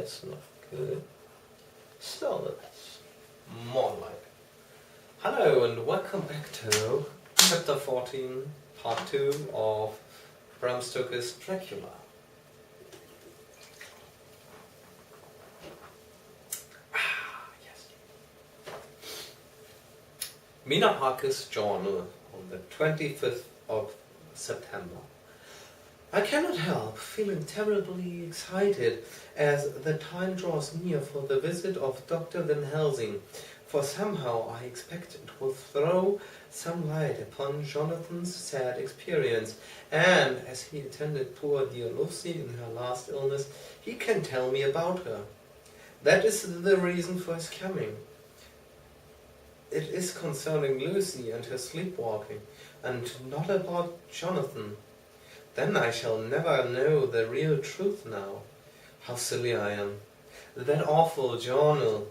That's not good. Still, it's more like. Hello and welcome back to Chapter 14, Part 2 of Bram Stoker's Dracula. Yes. Mina Harker's journal on the 25th of September. I cannot help feeling terribly excited as the time draws near for the visit of Dr. Van Helsing, for somehow I expect it will throw some light upon Jonathan's sad experience, and as he attended poor dear Lucy in her last illness, he can tell me about her. That is the reason for his coming. It is concerning Lucy and her sleepwalking, and not about Jonathan. Then I shall never know the real truth now. How silly I am. That awful journal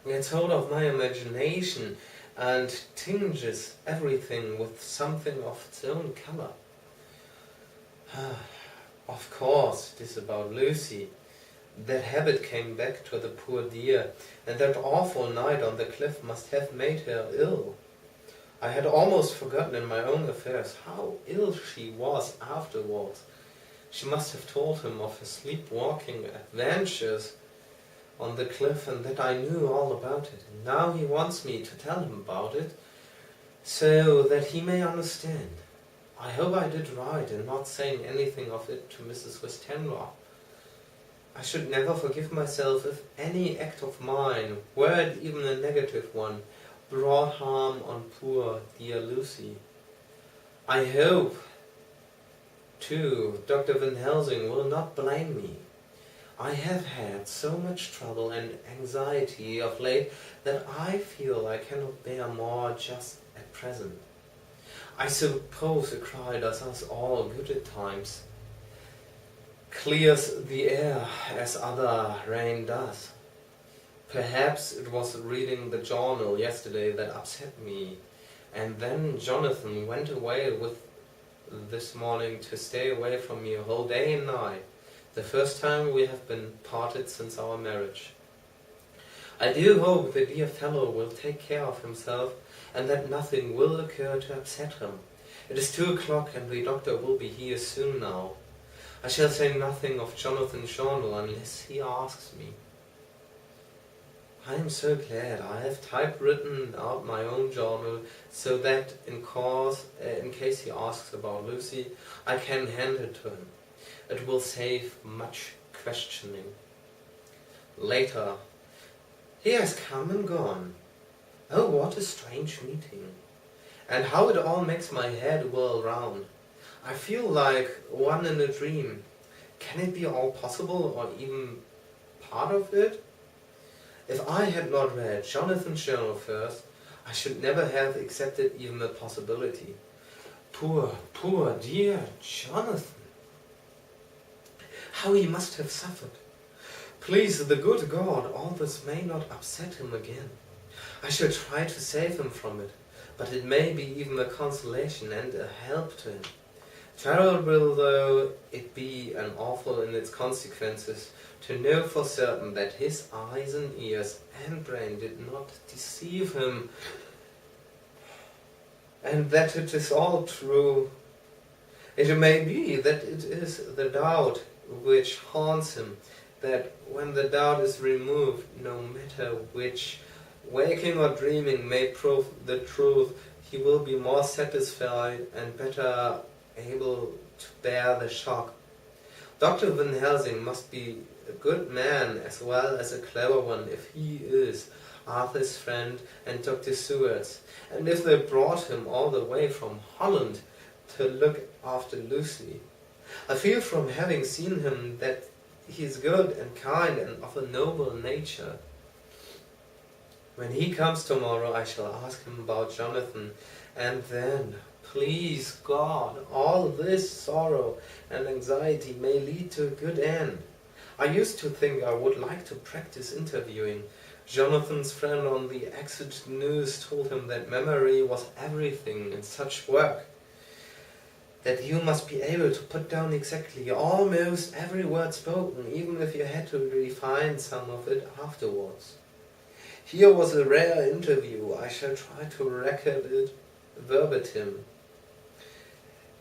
gets hold of my imagination and tinges everything with something of its own color. Of course, it is about Lucy. That habit came back to the poor dear, and that awful night on the cliff must have made her ill. I had almost forgotten in my own affairs how ill she was afterwards. She must have told him of her sleepwalking adventures on the cliff, and that I knew all about it. And now he wants me to tell him about it, so that he may understand. I hope I did right in not saying anything of it to Mrs. Westenra. I should never forgive myself if any act of mine, were it even a negative one, brought harm on poor dear Lucy. I hope, too, Dr. Van Helsing will not blame me. I have had so much trouble and anxiety of late that I feel I cannot bear more just at present. I suppose a cry does us all good at times, clears the air as other rain does. Perhaps it was reading the journal yesterday that upset me, and then Jonathan went away with this morning to stay away from me a whole day and night, the first time we have been parted since our marriage. I do hope the dear fellow will take care of himself, and that nothing will occur to upset him. It is 2 o'clock and the doctor will be here soon now. I shall say nothing of Jonathan's journal unless he asks me. I am so glad I have typewritten out my own journal, so that in case he asks about Lucy, I can hand it to him. It will save much questioning. Later. He has come and gone. Oh, what a strange meeting. And how it all makes my head whirl round. I feel like one in a dream. Can it be all possible, or even part of it? If I had not read Jonathan's journal first, I should never have accepted even the possibility. Poor dear Jonathan. How he must have suffered. Please the good God, all this may not upset him again. I shall try to save him from it, but it may be even a consolation and a help to him. Terrible though it be and awful in its consequences, to know for certain that his eyes and ears and brain did not deceive him, and that it is all true. It may be that it is the doubt which haunts him, that when the doubt is removed, no matter which, waking or dreaming, may prove the truth, he will be more satisfied and better able to bear the shock. Dr. Van Helsing must be a good man as well as a clever one if he is Arthur's friend and Dr. Seward's, and if they brought him all the way from Holland to look after Lucy. I feel from having seen him that he is good and kind and of a noble nature. When he comes tomorrow I shall ask him about Jonathan, and then, please God, all this sorrow and anxiety may lead to a good end. I used to think I would like to practice interviewing. Jonathan's friend on the Exit News told him that memory was everything in such work. that you must be able to put down exactly almost every word spoken, even if you had to refine some of it afterwards. Here was a rare interview. I shall try to record it verbatim.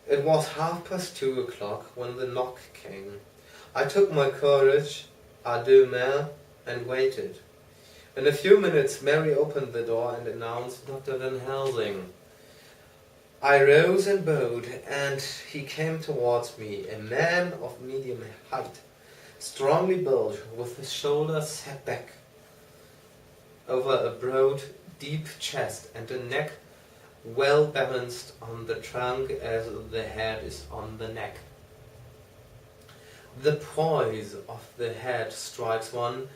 It was 2:30 when the knock came. I took my courage à deux mains and waited. In a few minutes Mary opened the door and announced Dr. Van Helsing. I rose and bowed, and he came towards me, a man of medium height, strongly built, with his shoulders set back over a broad, deep chest and a neck well balanced on the trunk as the head is on the neck. The poise of the head strikes one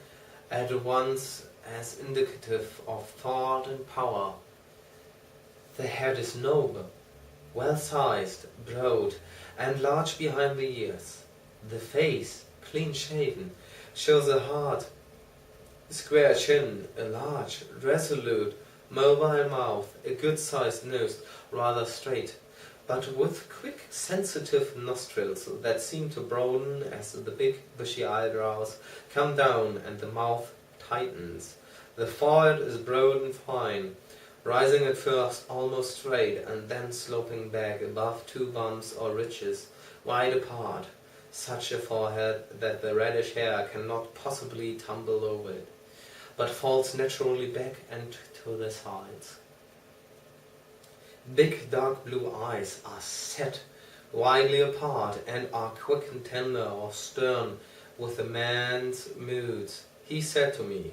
at once as indicative of thought and power. The head is noble, well-sized, broad, and large behind the ears. The face, clean-shaven, shows a hard, square chin, a large, resolute, mobile mouth, a good-sized nose, rather straight, but with quick, sensitive nostrils that seem to broaden as the big, bushy eyebrows come down and the mouth tightens. The forehead is broad and fine, rising at first almost straight and then sloping back above two bumps or ridges, wide apart, such a forehead that the reddish hair cannot possibly tumble over it, but falls naturally back and to the sides. Big dark blue eyes are set widely apart and are quick and tender or stern with a man's moods. He said to me,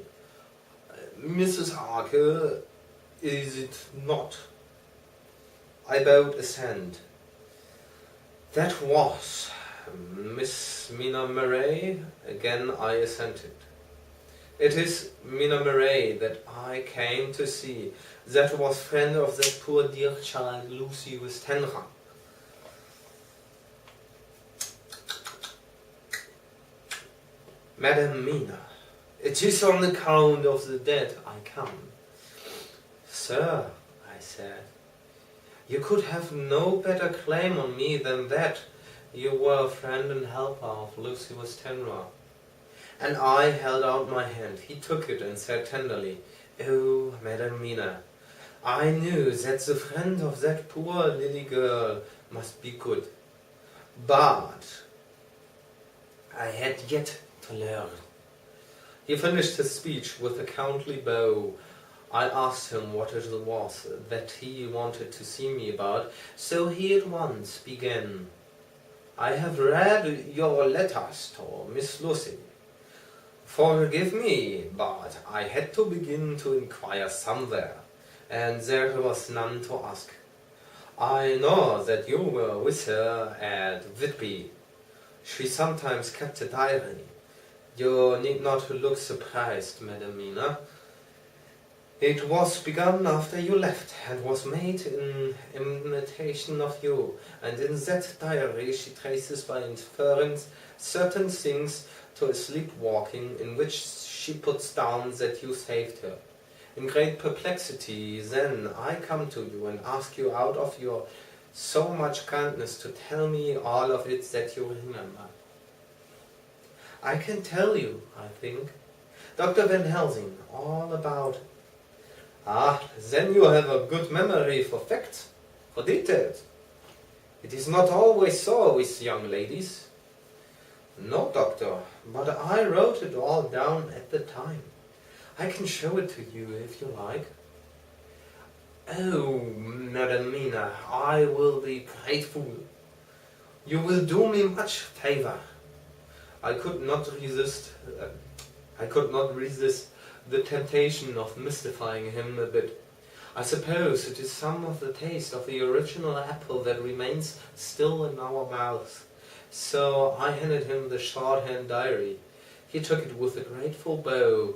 "Mrs. Harker, is it not?" I bowed assent. "That was Miss Mina Murray?" Again I assented. "It is Mina Murray that I came to see. That was friend of that poor dear child Lucy Westenra." "Madam Mina, it is on account of the dead I come." "Sir," I said, "you could have no better claim on me than that. You were a friend and helper of Lucy Westenra." And I held out my hand. He took it and said tenderly, "Oh, Madam Mina, I knew that the friend of that poor lily girl must be good. But I had yet to learn." He finished his speech with a countly bow. I asked him what it was that he wanted to see me about, so he at once began. "I have read your letters to Miss Lucy. Forgive me, but I had to begin to inquire somewhere, and there was none to ask. I know that you were with her at Whitby. She sometimes kept a diary. You need not look surprised, Madam Mina. It was begun after you left, and was made in imitation of you, and in that diary she traces by inference certain things to a sleepwalking in which she puts down that you saved her. In great perplexity, then, I come to you and ask you out of your so much kindness to tell me all of it that you remember." "I can tell you, I think, Dr. Van Helsing, all about it." "Ah, then you have a good memory for facts, for details. It is not always so with young ladies." "No, doctor, but I wrote it all down at the time. I can show it to you if you like." "Oh, Madam Mina, I will be grateful. You will do me much favor." I could not resist the temptation of mystifying him a bit. I suppose it is some of the taste of the original apple that remains still in our mouths. So I handed him the shorthand diary. He took it with a grateful bow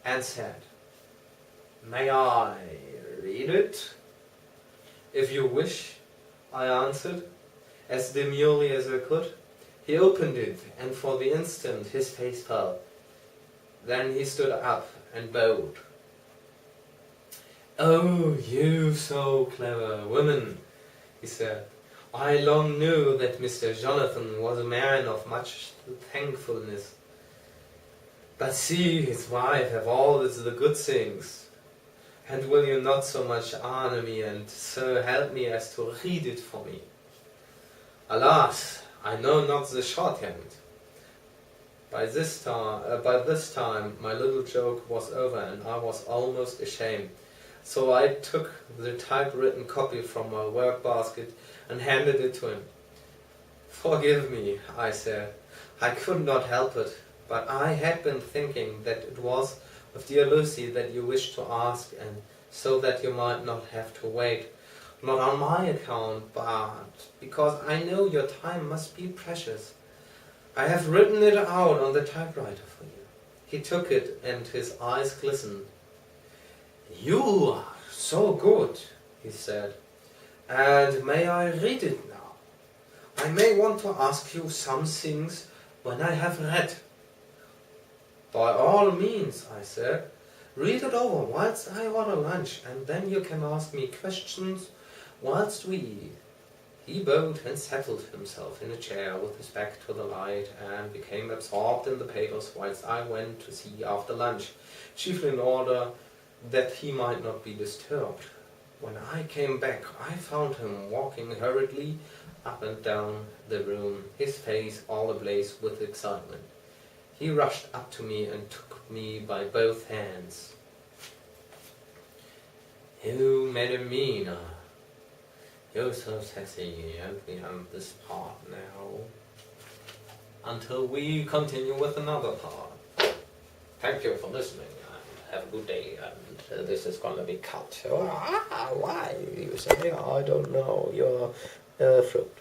and said, "May I read it?" "If you wish," I answered, as demurely as I could. He opened it, and for the instant his face fell. Then he stood up and bowed. "Oh, you so clever woman," he said. I long knew that Mr. Jonathan was a man of much thankfulness. But see, his wife have all the good things. And will you not so much honor me and so help me as to read it for me? Alas, I know not the shorthand. By this time my little joke was over and I was almost ashamed. So I took the typewritten copy from my work basket and handed it to him. Forgive me, I said. I could not help it, but I had been thinking that it was of dear Lucy that you wished to ask, and so that you might not have to wait. Not on my account, but because I know your time must be precious. I have written it out on the typewriter for you. He took it and his eyes glistened. You are so good, he said. And may I read it now? I may want to ask you some things when I have read. By all means, I said. Read it over whilst I order lunch, and then you can ask me questions whilst we eat. He bowed and settled himself in a chair with his back to the light and became absorbed in the papers whilst I went to see after lunch, chiefly in order that he might not be disturbed. When I came back, I found him walking hurriedly up and down the room, his face all ablaze with excitement. He rushed up to me and took me by both hands. You made a mean. You're so sexy, and we end this part now. Until we continue with another part. Thank you for listening, and have a good day. And this is gonna be cut. Why? You say, I don't know. You're fruit.